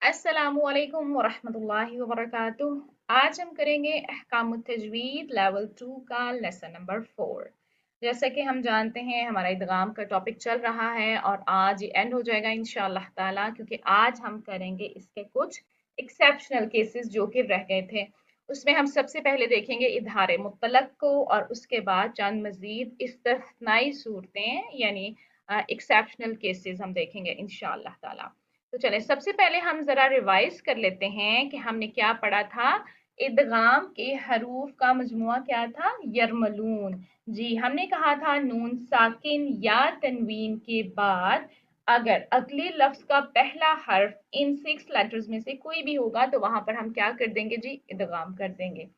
अस्सलामुअलैकुम वरहमतुल्लाहि वबरकातुह। आज हम करेंगे अहकामुत तजवीद लेवल 2 का लेसन नंबर 4। जैसा कि हम जानते हैं हमारा इदगाम का टॉपिक चल रहा है और आज ये एंड हो जाएगा इंशाअल्लाह ताला, क्योंकि आज हम करेंगे इसके कुछ एक्सेप्शनल केसेस जो कि रह गए थे। उसमें हम सबसे पहले देखेंगे इजहार मुतलक को और उसके बाद चंद मजीद इस्तिस्नाई सूरतें यानी एक्सेप्शनल केसेस हम देखेंगे इंशाअल्लाह ताला। तो चले सबसे पहले हम जरा रिवाइज कर लेते हैं कि हमने क्या पढ़ा था। इदगाम के हरूफ का मजमुआ क्या था? यरमलून। जी, हमने कहा था नून साकिन या तनवीन के बाद अगर अगले लफ्ज का पहला हर्फ इन 6 लेटर्स में से कोई भी होगा तो वहां पर हम क्या कर देंगे जी? इदगाम कर देंगे।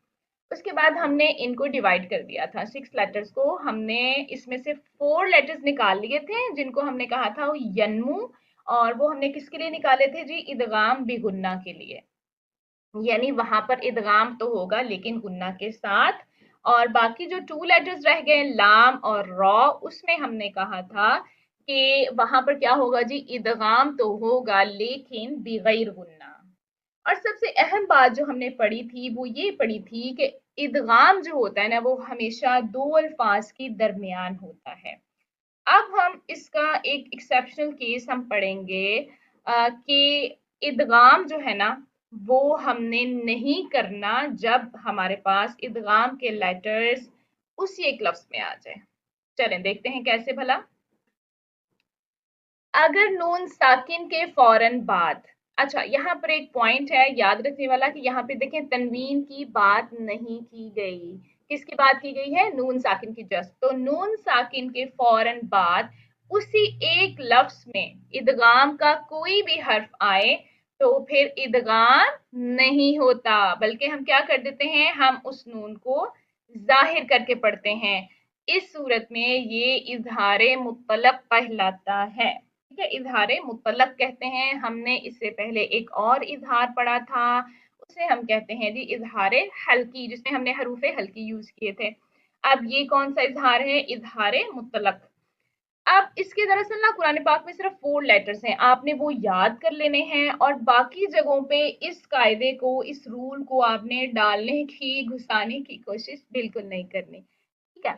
उसके बाद हमने इनको डिवाइड कर दिया था 6 लेटर्स को। हमने इसमें से 4 लेटर्स निकाल लिए थे जिनको हमने कहा था वो यन्मू, और वो हमने किसके लिए निकाले थे जी? इदगाम बिगुन्ना के लिए। यानी वहां पर इदगाम तो होगा लेकिन गुन्ना के साथ। और बाकी जो 2 लेटर्स रह गए लाम और रॉ, उसमें हमने कहा था कि वहां पर क्या होगा जी? इदगाम तो होगा लेकिन बिगैर गुन्ना। और सबसे अहम बात जो हमने पढ़ी थी वो ये पढ़ी थी कि इदगाम जो होता है ना वो हमेशा दो अल्फाज के दरमियान होता है। अब हम इसका एक एक्सेप्शनल केस हम पढ़ेंगे कि इदगाम जो है ना वो हमने नहीं करना जब हमारे पास इदगाम के लेटर्स उसी एक लफ्ज में आ जाए। चलें देखते हैं कैसे भला। अगर नून साकिन के फौरन बाद, अच्छा यहाँ पर एक पॉइंट है याद रखने वाला कि यहाँ पे देखें तनवीन की बात नहीं की गई। किसकी बात की गई है? नून साकिन की। जस्ट तो नून साकिन के फौरन बाद उसी एक लफ्ज में इदगाम का कोई भी हर्फ आए तो फिर इदगाम नहीं होता, बल्कि हम क्या कर देते हैं? हम उस नून को जाहिर करके पढ़ते हैं। इस सूरत में ये इजहार मुतलक कहलाता है। ठीक है, इजहार मुतलक कहते हैं। हमने इससे पहले एक और इजहार पढ़ा था, उसे हम कहते हैं जी इजहार हल्की, जिसमें हमने हरूफे हल्की यूज किए थे। अब ये कौन सा इजहार है? इजहार मुतलक। अब इसके दरअसल ना कुरान पाक में सिर्फ 4 लेटर्स हैं, आपने वो याद कर लेने हैं और बाकी जगहों पे इस कायदे को, इस रूल को आपने डालने की, घुसाने की कोशिश बिल्कुल नहीं करनी। ठीक है,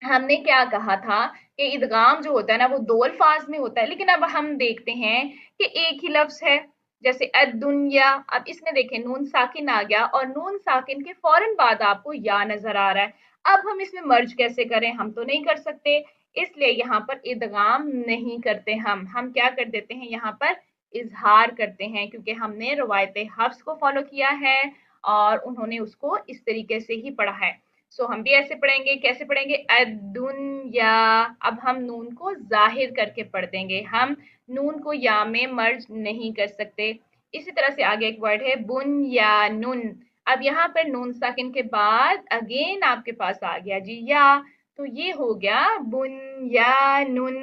हमने क्या कहा था कि इदगाम जो होता है ना वो दो अल्फाज में होता है, लेकिन अब हम देखते हैं कि एक ही लफ्ज है। जैसे अद-दुनिया, अब इसमें देखें नून साकिन आ गया और नून साकिन के फौरन बाद आपको या नजर आ रहा है। अब हम इसमें मर्ज कैसे करें? हम तो नहीं कर सकते, इसलिए यहाँ पर इदगाम नहीं करते। हम क्या कर देते हैं? यहाँ पर इजहार करते हैं, क्योंकि हमने रवायत हफ्स को फॉलो किया है और उन्होंने उसको इस तरीके से ही पढ़ा है। सो हम भी ऐसे पढ़ेंगे। कैसे पढ़ेंगे? अद-दुन्या। अब हम नून को जाहिर करके पढ़ देंगे, हम नून को या में मर्ज नहीं कर सकते। इसी तरह से आगे एक वर्ड है बुनयानुन। अब यहाँ पर नून साकिन के बाद अगेन आपके पास आ गया जी या, तो ये हो गया बुनयानुन।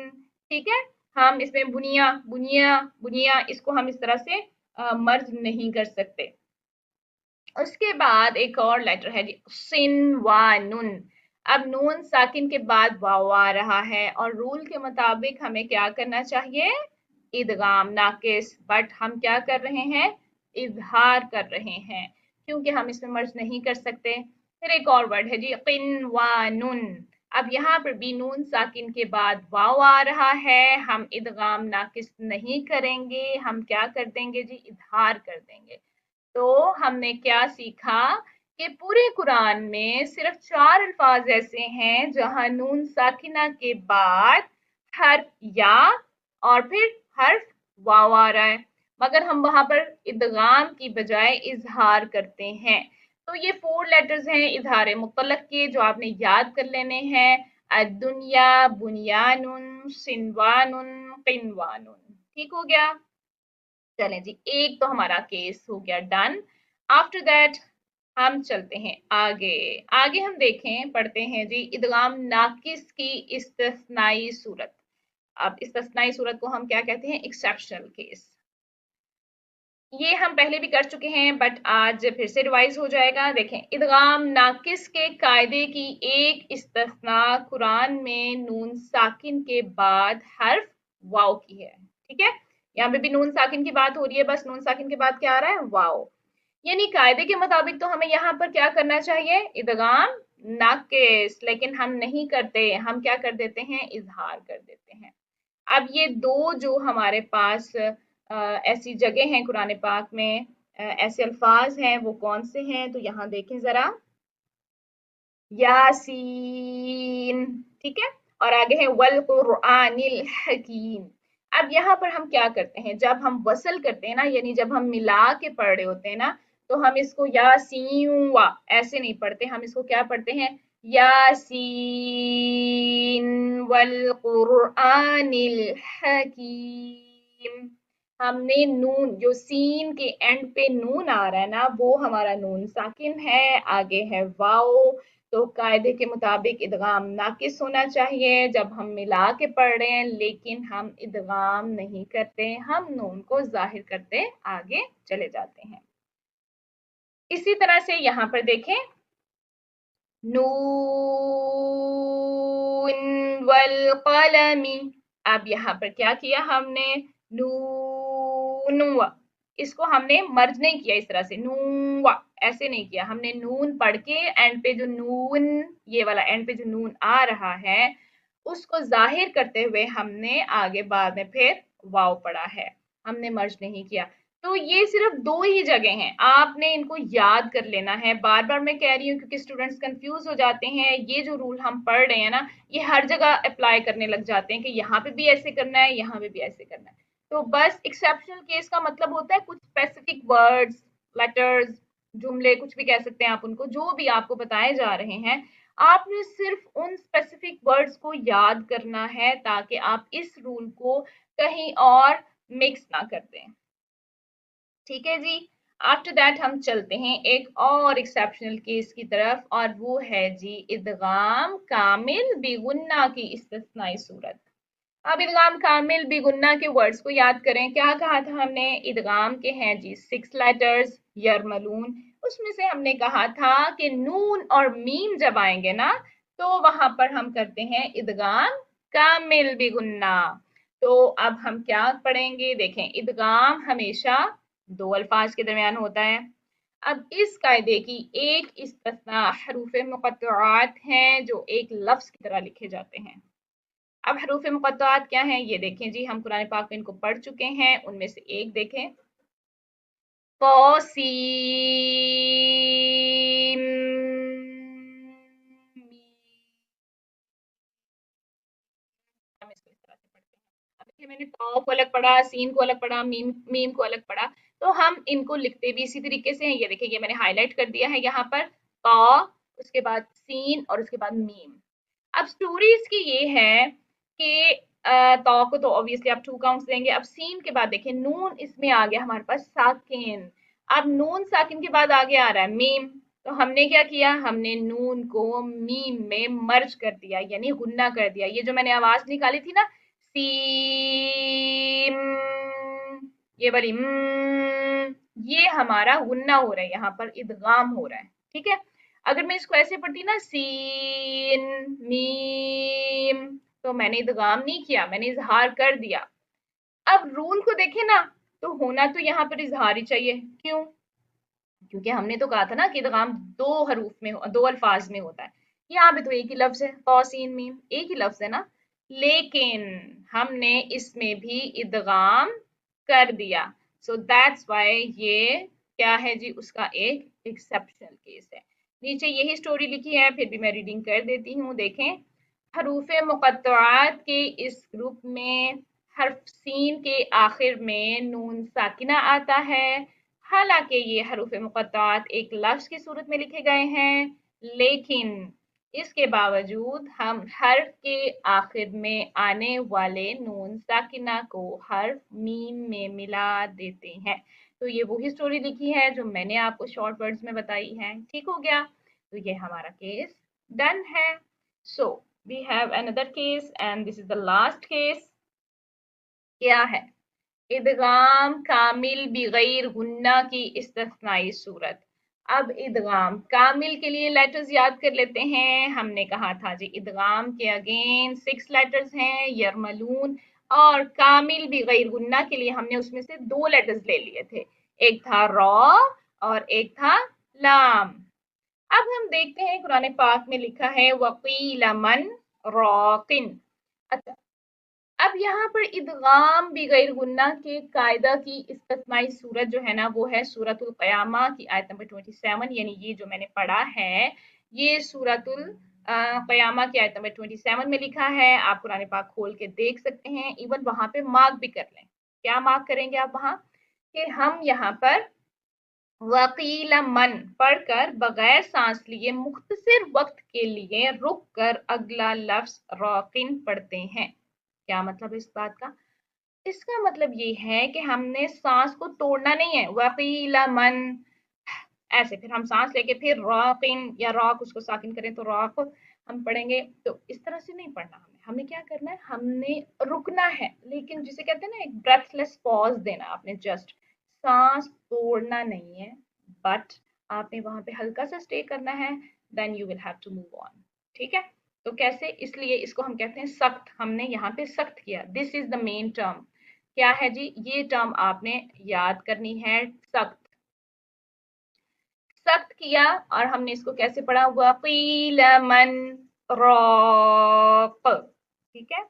ठीक है, हम इसमें बुनिया बुनिया बुनिया इसको हम इस तरह से मर्ज नहीं कर सकते। उसके बाद एक और लेटर है जी सिन वा नुन। अब नून साकिन के बाद वाव आ रहा है और रूल के मुताबिक हमें क्या करना चाहिए? इदगाम नाकिस, बट हम क्या कर रहे हैं? इजहार कर रहे हैं, क्योंकि हम इसमें मर्ज नहीं कर सकते। फिर एक और वर्ड है जी किन वा नुन। अब यहाँ पर भी नून साकिन के बाद वाव आ रहा है, हम इदगाम नाकिस नहीं करेंगे, हम क्या कर देंगे जी? इजहार कर देंगे। तो हमने क्या सीखा कि पूरे कुरान में सिर्फ 4 अल्फाज ऐसे हैं जहां नून साकिना के बाद हर्फ या और फिर हर्फ वाव आ रहा है, मगर हम वहां पर इदगाम की बजाय इजहार करते हैं। तो ये 4 लेटर्स हैं इजहार मुतलक के जो आपने याद कर लेने हैं। अद-दुनिया, बुनियानुन, सिनवानुन, किनवानुन। ठीक हो गया? चलें जी, एक तो हमारा केस हो गया डन। आफ्टर दैट हम चलते हैं आगे। आगे हम देखें, पढ़ते हैं जी इदगाम नाकिस की इस्तिस्नाई सूरत। अब इस्तिस्नाई सूरत को हम क्या कहते हैं? Exceptional case. ये हम पहले भी कर चुके हैं बट आज फिर से रिवाइज हो जाएगा। देखें, इदगाम नाकिस के कायदे की एक इस्तिस्ना कुरान में नून साकिन के बाद हर्फ वाव की है। ठीक है, यहाँ पे भी नून साकिन की बात हो रही है, बस नून साकिन के बाद क्या आ रहा है, वाओ। यानी कायदे के मुताबिक तो हमें यहाँ पर क्या करना चाहिए, इदगाम नाकिस, लेकिन हम नहीं करते, हम क्या कर देते हैं, इजहार कर देते हैं। अब ये दो जो हमारे पास ऐसी जगह हैं कुरान पाक में, ऐसे अल्फाज हैं, वो कौन से हैं, तो यहाँ देखें जरा, यासीन, ठीक है, और आगे है वल कुरआनिल हकीम। अब यहाँ पर हम क्या करते हैं, जब हम वसल करते हैं ना, यानी जब हम मिला के पढ़ रहे होते हैं ना, तो हम इसको यासीन वा ऐसे नहीं पढ़ते, हम इसको क्या पढ़ते हैं, यासीन वल कुरआनिल हकीम। हमने नून, जो सीन के एंड पे नून आ रहा है ना, वो हमारा नून साकिन है, आगे है वाओ। तो कायदे के मुताबिक इदगाम नाकिस होना चाहिए जब हम मिला के पढ़ रहे हैं, लेकिन हम इदगाम नहीं करते, हम नून को जाहिर करते आगे चले जाते हैं। इसी तरह से यहाँ पर देखें, नून वल कलमी। अब यहाँ पर क्या किया हमने, नून व, इसको हमने मर्ज नहीं किया इस तरह से, नून व ऐसे नहीं किया, हमने नून पढ़ के एंड पे जो नून, ये वाला एंड पे जो नून आ रहा है, उसको जाहिर करते हुए हमने आगे बाद में फिर वाव पढ़ा है, हमने मर्ज नहीं किया। तो ये सिर्फ दो ही जगह हैं, आपने इनको याद कर लेना है। बार बार मैं कह रही हूँ क्योंकि स्टूडेंट्स कंफ्यूज हो जाते हैं, ये जो रूल हम पढ़ रहे हैं ना, ये हर जगह अप्लाई करने लग जाते हैं कि यहाँ पे भी ऐसे करना है, यहाँ पे भी ऐसे करना है। तो बस एक्सेप्शनल केस का मतलब होता है कुछ स्पेसिफिक वर्ड्स, लेटर्स, जुमले, कुछ भी कह सकते हैं आप उनको, जो भी आपको बताए जा रहे हैं, आपने सिर्फ उन स्पेसिफिक वर्ड्स को याद करना है ताकि आप इस रूल को कहीं और मिक्स ना कर दें, ठीक है जी। आफ्टर दैट हम चलते हैं एक और एक्सेप्शनल केस की तरफ, और वो है जी इदगाम कामिल बिगुन्ना की इस्तिस्नाई सूरत। अब इदगाम कामिल बिगुन्ना के वर्ड्स को याद करें, क्या कहा था हमने, इदगाम के हैं जी 6 लेटर्स, यरमलून। उसमें से हमने कहा था कि नून और मीम जब आएंगे ना, तो वहां पर हम करते हैं इदगाम कामिल बिगुन्ना। तो अब हम क्या पढ़ेंगे, देखें, इदगाम हमेशा दो अल्फाज के दरमियान होता है। अब इस कायदे की एक इस्तिस्ना हरूफ मुक़त्तआत हैं जो एक लफ्ज की तरह लिखे जाते हैं। अब हरूफ मुक़त्तआत क्या हैं, ये देखें जी, हम कुरान पाक में इनको पढ़ चुके हैं, उनमें से एक देखें, तौसीम, हम इसको इस तरह से पढ़ते हैं। अब देखिए, मैंने तौ को अलग पढ़ा, सीन को अलग पढ़ा, मीम मीम को अलग पढ़ा, तो हम इनको लिखते भी इसी तरीके से हैं। ये देखिए, ये मैंने हाईलाइट कर दिया है यहाँ पर, तौ, उसके बाद सीन और उसके बाद मीम। अब स्टोरी इसकी ये है कि तौ को तो ऑब्वियसली आप 2 काउंट्स देंगे। अब सीन के बाद देखिए, नून इसमें आ गया हमारे पास साकिन। अब नून साकिन के बाद आगे आ रहा है मीम, तो हमने क्या किया, हमने नून को मीम में मर्ज कर दिया, यानी गुन्ना कर दिया। ये जो मैंने आवाज निकाली थी ना, सीम, ये वाली ये हमारा गुन्ना हो रहा है, यहाँ पर इदगाम हो रहा है, ठीक है। अगर मैं इसको ऐसे पढ़ती ना, सीन मीम, तो मैंने इदगाम नहीं किया, मैंने इजहार कर दिया। अब रूल को देखें ना, तो होना तो यहाँ पर इजहार ही चाहिए, क्यों, क्योंकि हमने तो कहा था ना कि इदगाम दो हरूफ में, दो अल्फाज में होता है। यहाँ पे तो एक ही लफ्ज है, तौसीन मीम एक ही लफ्ज है ना, लेकिन हमने इसमें भी इदगाम कर दिया। सो दैट्स व्हाई ये क्या है जी, उसका एक एक्सेप्शनल केस है। नीचे यही स्टोरी लिखी है, फिर भी मैं रीडिंग कर देती हूँ, देखें। हरूफ मुक़त्तआत के इस ग्रुप में हर्फ सीन के आखिर में नून साकिना आता है। हालांकि ये हरूफ मुक़त्तआत एक लफ्ज की सूरत में लिखे गए हैं, लेकिन इसके बावजूद हम हर्फ के आखिर में आने वाले नून साकिना को हर्फ मीम में मिला देते हैं। तो ये वही स्टोरी लिखी है जो मैंने आपको शॉर्ट वर्ड्स में बताई है, ठीक हो गया। तो ये हमारा केस डन है। So we have another case and this is the last case. क्या है, इदगाम कामिल बिगैर गुन्ना की इस्तिस्नाई सूरत। अब इदगाम कामिल के लिए लेटर्स याद कर लेते हैं। हमने कहा था जी, इदगाम के अगेन 6 लेटर्स हैं, यरमलून। और कामिल भी गैर गुन्ना के लिए हमने उसमें से 2 लेटर्स ले लिए थे, एक था रॉ और एक था लाम। अब हम देखते हैं कुरान पाक में लिखा है वकील मन रॉकिन। अच्छा, अब यहाँ पर इदगाम भी गैर गुन्ना के कायदा की इस्तिस्नाई सूरत जो है ना वो है सूरतुल क़यामा की आयत नंबर 27, यानी ये जो मैंने पढ़ा है ये सूरतुल क़यामा की आयत नंबर 27 में लिखा है। आप कुरान पाक खोल के देख सकते हैं, इवन वहां पे मार्क भी कर लें। क्या मार्क करेंगे आप वहां कि हम यहाँ पर वकील मन पढ़कर बगैर सांस लिए मुख्तसर वक्त के लिए रुक कर अगला लफ्ज रॉकिन पढ़ते हैं। क्या मतलब है इस बात का? इसका मतलब ये है कि हमने सांस को तोड़ना नहीं है, वकील मन ऐसे फिर हम सांस लेके फिर रॉकिन या रॉक उसको साकिन करें तो रॉक हम पढ़ेंगे, तो इस तरह से नहीं पढ़ना। हमें हमें क्या करना है, हमने रुकना है, लेकिन जिसे कहते हैं ना एक ब्रेथलेस पॉज देना, आपने जस्ट सांस तोड़ना नहीं है, बट आपने वहां पे हल्का सा स्टे करना है, then you will have to move on. ठीक है, तो कैसे, इसलिए इसको हम कहते हैं सख्त। हमने यहाँ पे सख्त किया, this is the main term. क्या है जी, ये टर्म आपने याद करनी है, सख्त। सख्त किया और हमने इसको कैसे पढ़ा, वकील मन रॉक। ठीक है,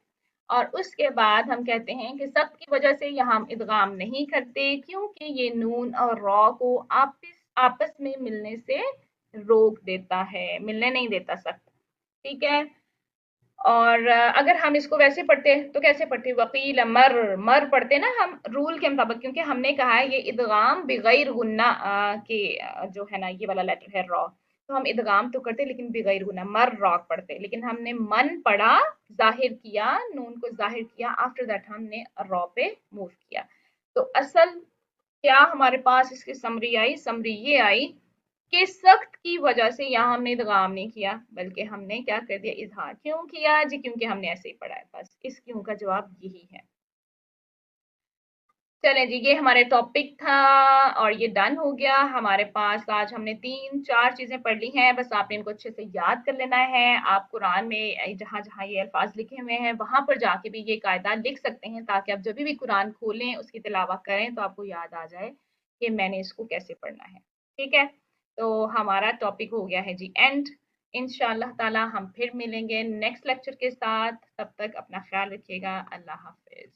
और उसके बाद हम कहते हैं कि सख्त की वजह से यहाँ हम इदगाम नहीं करते, क्योंकि ये नून और रॉ को आपस आपस में मिलने से रोक देता है, मिलने नहीं देता सख्त। ठीक है, और अगर हम इसको वैसे पढ़ते तो कैसे पढ़ते, वकील मर मर पढ़ते ना हम रूल के मुताबिक, क्योंकि हमने कहा है ये इदगाम बिगैर गुन्ना के जो है ना ये वाला लेटर है रॉ, तो हम इदगाम तो करते लेकिन बिगैर गुन्ना मर रॉक पढ़ते, लेकिन हमने मन पढ़ा, जाहिर किया, नून को जाहिर किया, आफ्टर दैट हमने रॉ पे मूव किया। तो असल क्या हमारे पास इसकी समरी आई, समरी ये आई कि सख्त की वजह से यहाँ हमने इदगाम नहीं किया, बल्कि हमने क्या कर दिया, इजहार। क्यों किया जी, क्योंकि हमने ऐसे ही पढ़ा है, बस इस क्यों का जवाब यही है। चले जी, ये हमारे टॉपिक था और ये डन हो गया हमारे पास। आज हमने 3-4 चीजें पढ़ ली हैं, बस आपने इनको अच्छे से याद कर लेना है। आप कुरान में जहां जहां ये अल्फाज लिखे हुए हैं वहां पर जाके भी ये कायदा लिख सकते हैं, ताकि आप जब भी कुरान खोलें उसकी तिलावा करें तो आपको याद आ जाए कि मैंने इसको कैसे पढ़ना है। ठीक है, तो हमारा टॉपिक हो गया है जी एंड। इंशाअल्लाह ताला हम फिर मिलेंगे नेक्स्ट लेक्चर के साथ, तब तक अपना ख्याल रखिएगा। अल्लाह हाफिज।